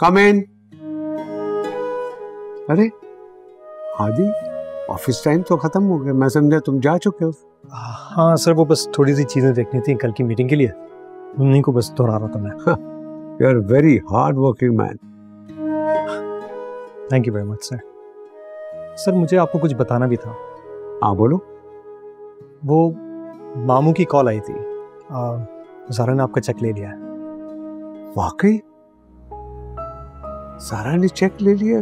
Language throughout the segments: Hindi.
कम इन। अरे हादी, ऑफिस टाइम तो खत्म हो गया, मैं समझा तुम जा चुके हो। हाँ सर, वो बस थोड़ी सी चीजें देखनी थी कल की मीटिंग के लिए, उन्हीं को बस दोहरा रहा था मैं। You are very hard working man. Thank you very much sir. Sir मुझे आपको कुछ बताना भी था। हाँ बोलो। वो मामू की कॉल आई थी, ज़ारा ने आपका चेक ले लिया है। वाकई ज़ारा ने चेक ले लिया?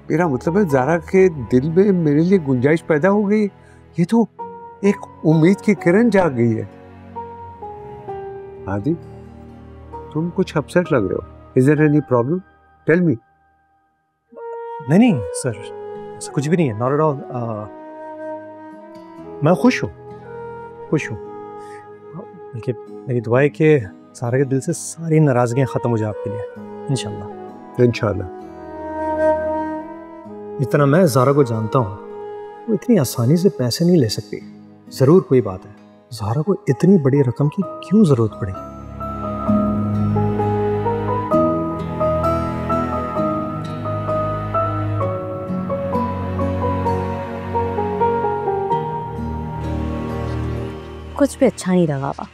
मेरा मतलब है ज़ारा के दिल में मेरे लिए गुंजाइश पैदा हो गई। ये तो एक उम्मीद की किरण जाग गई है। आदि, तुम कुछ अपसेट लग रहे हो। Is there any problem? Tell me. नहीं नहीं सर, ऐसा कुछ भी नहीं है, नॉट एट ऑल। मैं खुश हूँ, खुश हूँ। बल्कि मेरी दुआ है कि ज़ारा के दिल से सारी नाराज़गियाँ ख़त्म हो जाए आपके लिए, इंशाल्लाह। इंशाल्लाह। इतना मैं ज़ारा को जानता हूँ, वो इतनी आसानी से पैसे नहीं ले सकती। ज़रूर कोई बात है, ज़ारा को इतनी बड़ी रकम की क्यों ज़रूरत पड़ी? कुछ भी अच्छा नहीं लगा बा।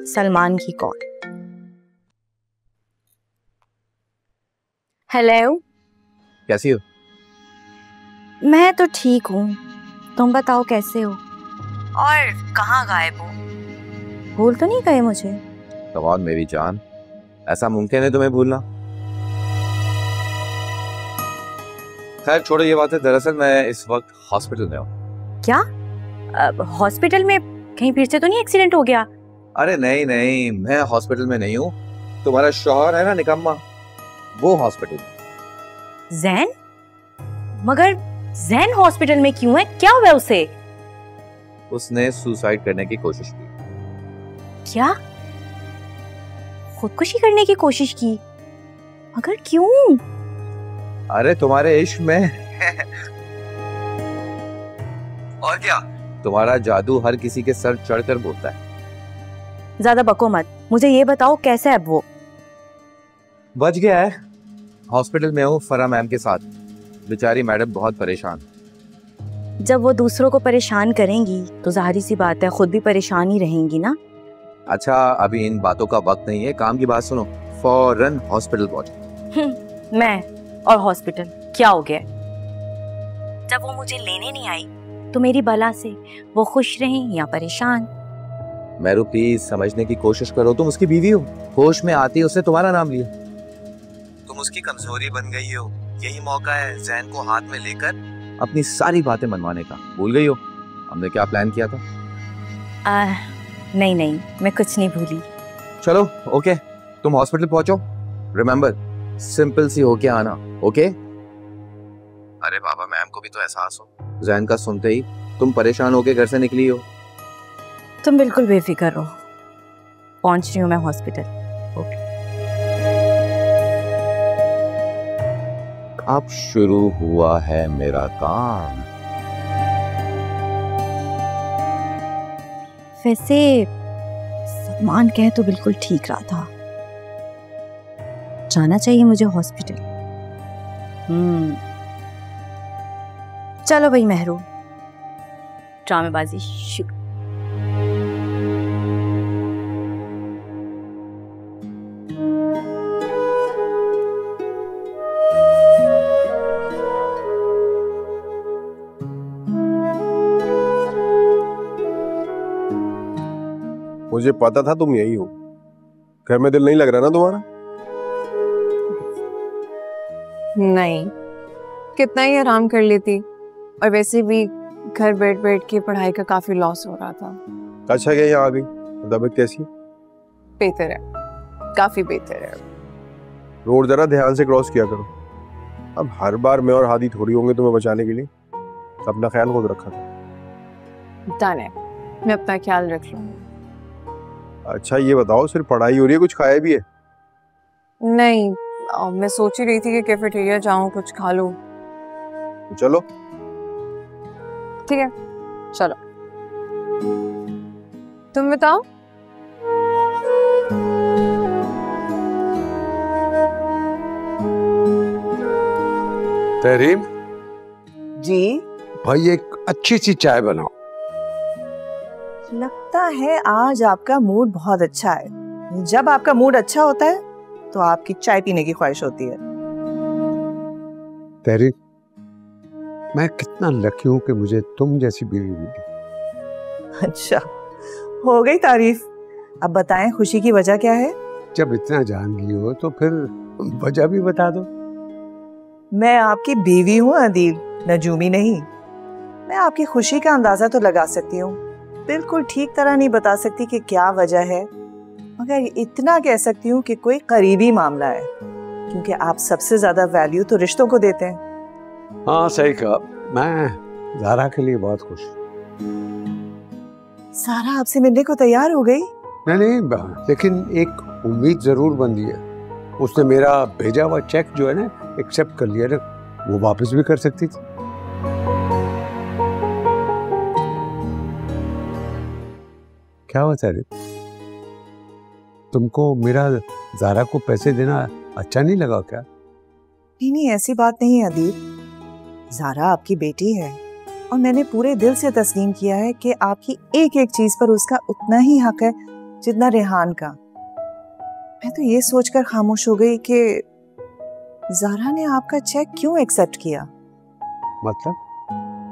सलमान की कॉल। हेलो, कैसी हो? मैं तो ठीक हूँ, तुम बताओ कैसे हो और कहाँ गायब हो? भूल तो नहीं गए मुझे? कम ऑन मेरी जान, ऐसा मुमकिन है तुम्हें भूलना? खैर छोड़ो ये बात है, दरअसल मैं इस वक्त हॉस्पिटल में हूँ। क्या? हॉस्पिटल में? कहीं फिर से तो नहीं एक्सीडेंट हो गया? अरे नहीं नहीं, मैं हॉस्पिटल में नहीं हूँ, तुम्हारा शौहर है ना निकम्मा, वो हॉस्पिटल में। जैन? मगर जैन हॉस्पिटल में क्यों है? क्या हुआ उसे? उसने सुसाइड करने की कोशिश की। क्या? खुदकुशी करने की कोशिश की? मगर क्यों? अरे तुम्हारे इश्क में और क्या, तुम्हारा जादू हर किसी के सर चढ़कर बोलता है। ज्यादा बको मत, मुझे ये बताओ कैसे है अब वो? बच गया है, हॉस्पिटल में हूँ फरा मैम के साथ। बेचारी मैडम बहुत परेशान। जब वो दूसरों को परेशान करेंगी तो जाहिर सी बात है खुद भी परेशान ही रहेंगी ना। अच्छा अभी इन बातों का वक्त नहीं है, काम की बात सुनो। फौरन हॉस्पिटल पहुंचो। मैं और हॉस्पिटल क्या हो गया? जब वो मुझे लेने नहीं आई तो मेरी बला से वो खुश रहें या परेशान? मेरू प्लीज समझने की कोशिश करो, तुम उसकी बीवी हो, होश में आती उसने तुम्हारा नाम लिया, तुम उसकी कमजोरी बन गई हो। यही मौका है जैन को हाथ में लेकर अपनी सारी बातें मनवाने का। भूल गई हो हमने क्या प्लान किया था? नहीं नहीं, मैं कुछ नहीं भूली। चलो ओके, तुम हॉस्पिटल पहुंचो, रिमेम्बर सिंपल सी होके आना, ओके? अरे बाबा मैम को भी तो एहसास हो, जैन का सुनते ही तुम परेशान होके घर से निकली हो। तुम बिल्कुल बेफिक्र रहो, पहुंच रही हूँ मैं हॉस्पिटल। ओके। अब शुरू हुआ है मेरा काम। वैसे सलमान कहे तो बिल्कुल ठीक रहा था, जाना चाहिए मुझे हॉस्पिटल। चलो भाई मेहरू, ड्रामेबाजी शुरू। मुझे पता था तुम यही हो। घर में दिल नहीं लग रहा ना तुम्हारा? नहीं, कितना ही आराम कर लेती, और वैसे भी घर बैठ बैठ के पढ़ाई का काफी लॉस हो रहा था। अच्छा क्या यहाँ आ गई? तबीयत कैसी है? बेहतर है, काफी बेहतर है। रोड जरा ध्यान से क्रॉस किया करो। अब हर बार मैं और हादी थोड़ी होंगे तुम्हें बचाने के लिए, अपना ख्याल खुद रखा था। डन है, मैं अपना ख्याल रख लूंगी। अच्छा ये बताओ, सिर्फ पढ़ाई हो रही है, कुछ खाया भी है? नहीं, मैं सोच ही रही थी कि कैफेटेरिया जाऊं, कुछ खा लूं। चलो ठीक है, चलो। तुम बताओ। तहरीम जी, भाई एक अच्छी सी चाय बनाओ। लगता है आज आपका मूड बहुत अच्छा है। जब आपका मूड अच्छा होता है तो आपकी चाय पीने की ख्वाहिश होती है। तहरीम, मैं कितना लकी हूँ कि मुझे तुम जैसी बीवी मिली। अच्छा, हो गई तारीफ। अब बताएं खुशी की वजह क्या है? जब इतना जान गई हो तो फिर वजह भी बता दो। मैं आपकी बीवी हूँ अदील, नजूमी नहीं। मैं आपकी खुशी का अंदाजा तो लगा सकती हूँ, बिल्कुल ठीक तरह नहीं बता सकती कि क्या वजह है, मगर इतना कह सकती हूँ कि कोई करीबी मामला है, क्योंकि आप सबसे ज्यादा वैल्यू तो रिश्तों को देते हैं। हाँ सही कहा। मैं ज़ारा के लिए बहुत खुश हूँ। सारा आपसे मिलने को तैयार हो गई? नहीं, लेकिन एक उम्मीद जरूर बंधी है। उसने मेरा भेजा हुआ चेक जो है ना एक्सेप्ट कर लिया ना, वो वापस भी कर सकती थी। क्या हुआ तारीफ, तुमको मेरा ज़ारा को पैसे देना अच्छा नहीं लगा क्या? नहीं, ऐसी बात नहीं है अदील। ज़ारा आपकी बेटी है और मैंने पूरे दिल से तस्लीम किया है कि आपकी एक एक चीज पर उसका उतना ही हक है जितना रेहान का। मैं तो ये सोचकर खामोश हो गई कि ज़ारा ने आपका चेक क्यों एक्सेप्ट किया। मतलब?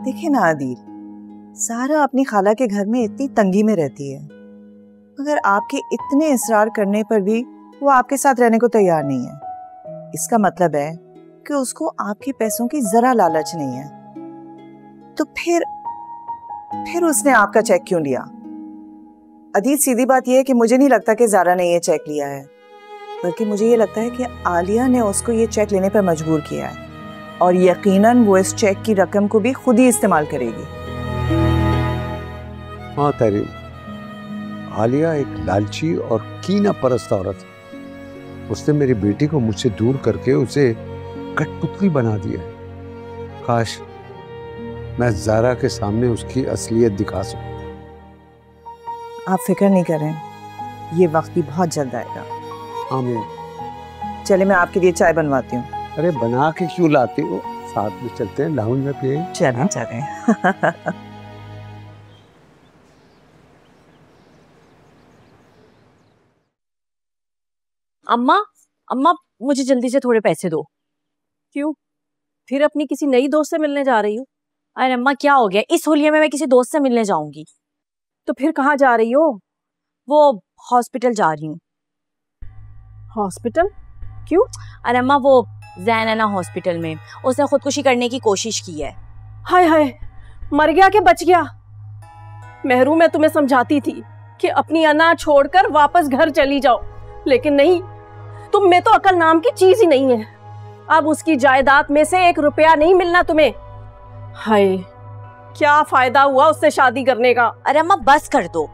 देखिए ना अदील, ज़ारा अपनी खाला के घर में इतनी तंगी में रहती है, मगर आपके इतने इसरार करने पर भी वो आपके साथ रहने को तैयार नहीं है। इसका मतलब है कि उसको आपके पैसों की जरा लालच नहीं है। तो फिर उसने आपका चेक क्यों लिया? अदील, सीधी बात यह है कि मुझे नहीं लगता कि ज़ारा ने यह चेक लिया है, बल्कि मुझे ये लगता है कि आलिया ने उसको ये चेक लेने पर मजबूर किया है, और यकीनन वो इस चेक की रकम को भी खुद ही इस्तेमाल करेगी। हाँ तहरीम, आलिया एक लालची और कीना परस्त औरत है। उसने मेरी बेटी को मुझसे दूर करके उसे कठपुतली बना दिया है। काश मैं ज़ारा के सामने उसकी असलियत दिखा सकूं। आप फिक्र नहीं करें, ये वक्त भी बहुत जल्द आएगा। आमीन। चले मैं आपके लिए चाय बनवाती हूँ। अरे बना के क्यों लाती हो? साथ में चलते हैं, लाउंज में पिए। चलें। अम्मा मुझे जल्दी से थोड़े पैसे दो। क्यों? फिर अपनी किसी नई दोस्त से मिलने जा रही हो? अरे अम्मा क्या हो गया, इस होलिये में मैं किसी दोस्त से मिलने जाऊंगी। तो फिर कहाँ जा रही हो? वो हॉस्पिटल जा रही हूँ। हॉस्पिटल? क्यों? अरे अम्मा वो जैन है ना हॉस्पिटल में, उसने खुदकुशी करने की कोशिश की है। हाय हाय, मर गया कि बच गया? मेहरू, मैं तुम्हें समझाती थी कि अपनी अनाज छोड़कर वापस घर चली जाओ, लेकिन नहीं, तुम में तो अकल नाम की चीज ही नहीं है। अब उसकी जायदाद में से 1 रुपया नहीं मिलना तुम्हें। हाय, क्या फायदा हुआ उससे शादी करने का? अरे अम्मा बस कर दो,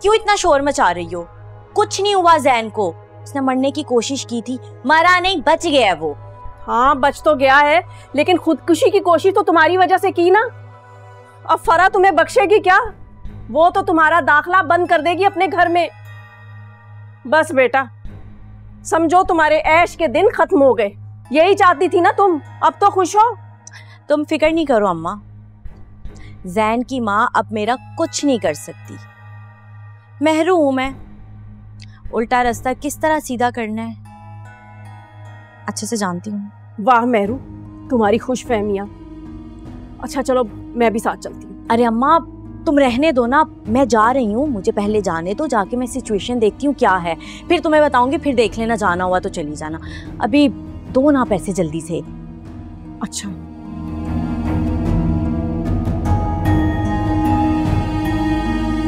क्यों इतना शोर मचा रही हो? कुछ नहीं हुआ जैन को, उसने मरने की कोशिश की थी, मरा नहीं, बच गया वो। हाँ बच तो गया है, लेकिन खुदकुशी की कोशिश तो तुम्हारी वजह से की ना। अब फरा तुम्हें बख्शेगी क्या? वो तो तुम्हारा दाखला बंद कर देगी अपने घर में। बस बेटा, समझो तुम्हारे ऐश के दिन खत्म हो गए। यही चाहती थी ना तुम, अब तो खुश हो। तुम फिक्र नहीं करो अम्मा, जैन की माँ अब मेरा कुछ नहीं कर सकती। मेहरू हूं मैं, उल्टा रास्ता किस तरह सीधा करना है अच्छे से जानती हूँ। वाह मेहरू, तुम्हारी खुशफहमियां। अच्छा चलो, मैं भी साथ चलती हूँ। अरे अम्मा तुम रहने दो ना, मैं जा रही हूँ, मुझे पहले जाने दो, जाके मैं सिचुएशन देखती हूँ क्या है, फिर तुम्हें बताऊंगी, फिर देख लेना, जाना हुआ तो चली जाना। अभी दो ना पैसे जल्दी से। अच्छा